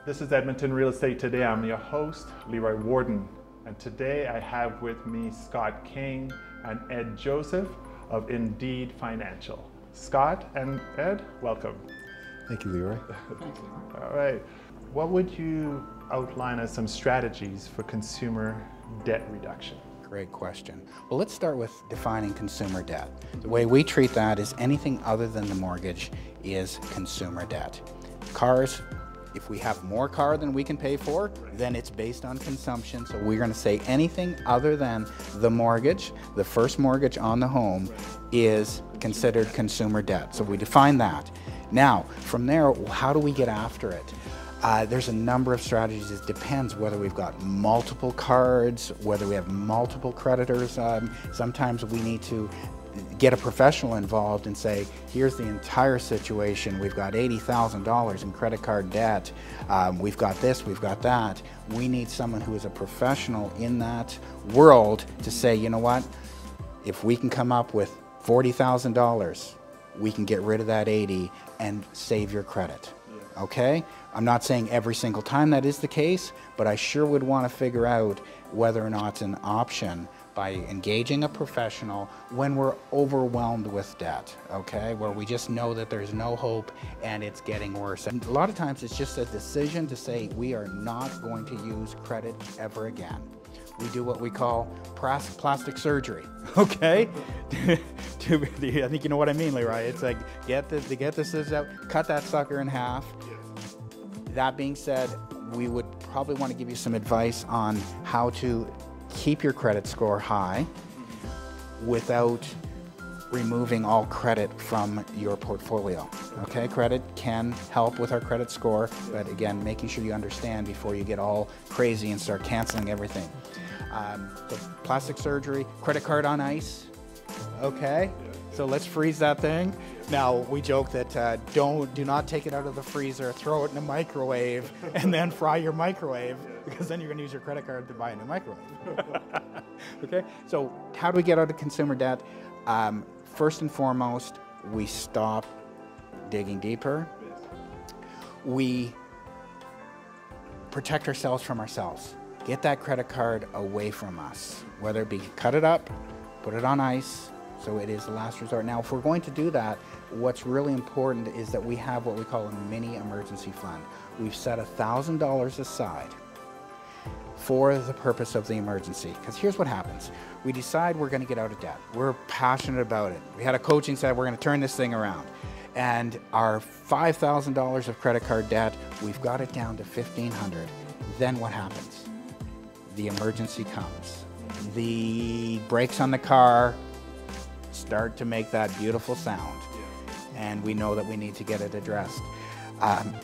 This is Edmonton Real Estate Today. I'm your host, LeRoy Warden. And today I have with me Scott King and Ed Joseph of Indeed Financial. Scott and Ed, welcome. Thank you, Leroy. Thank you. All right. What would you outline as some strategies for consumer debt reduction? Great question. Well, let's start with defining consumer debt. The way we treat that is anything other than the mortgage is consumer debt. Cars, if we have more car than we can pay for, then it's based on consumption. So we're going to say anything other than the mortgage, the first mortgage on the home, is considered consumer debt. So we define that. Now, from there, how do we get after it? There's a number of strategies. It depends whether we've got multiple cards, whether we have multiple creditors. Sometimes we need to get a professional involved and say, here's the entire situation. We've got $80,000 in credit card debt. We've got this, we've got that. We need someone who is a professional in that world to say, you know what, if we can come up with $40,000, we can get rid of that 80 and save your credit. Okay? I'm not saying every single time that is the case, but I sure would want to figure out whether or not it's an option by engaging a professional when we're overwhelmed with debt, okay? Where we just know that there's no hope and it's getting worse. And a lot of times it's just a decision to say we are not going to use credit ever again. We do what we call plastic surgery, okay? I think you know what I mean, Leroy. It's like, get the scissors out, cut that sucker in half. That being said, we would probably want to give you some advice on how to keep your credit score high without removing all credit from your portfolio. Okay, credit can help with our credit score, but again, making sure you understand before you get all crazy and start canceling everything. So plastic surgery, credit card on ice, okay? So let's freeze that thing. Now, we joke that do not take it out of the freezer, throw it in the microwave, and then fry your microwave, because then you're going to use your credit card to buy a new microwave. Okay? So how do we get out of consumer debt? First and foremost, we stop digging deeper. We protect ourselves from ourselves. Get that credit card away from us, whether it be cut it up, put it on ice, so it is the last resort. Now, if we're going to do that, what's really important is that we have what we call a mini emergency fund. We've set $1,000 aside for the purpose of the emergency. Because here's what happens. We decide we're going to get out of debt. We're passionate about it. We had a coaching said we're going to turn this thing around. And our $5,000 of credit card debt, we've got it down to $1,500. Then what happens? The emergency comes. The brakes on the car start to make that beautiful sound, and we know that we need to get it addressed.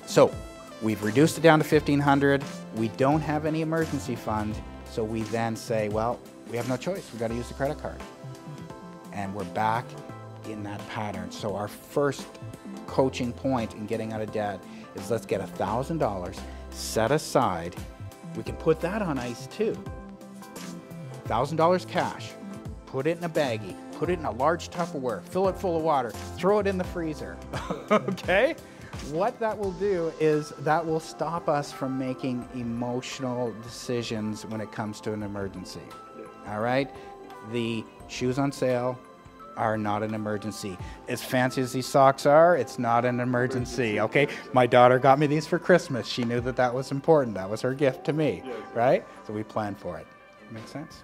So we've reduced it down to $1,500. We don't have any emergency fund, so we then say, well, we have no choice. We've got to use the credit card. And we're back in that pattern. So our first coaching point in getting out of debt is let's get $1,000 set aside. We can put that on ice too. $1,000 cash. Put it in a baggie, put it in a large Tupperware, fill it full of water, throw it in the freezer, okay? What that will do is that will stop us from making emotional decisions when it comes to an emergency, all right? The shoes on sale are not an emergency. As fancy as these socks are, it's not an emergency, okay? My daughter got me these for Christmas. She knew that that was important. That was her gift to me, right? So we planned for it. Make sense?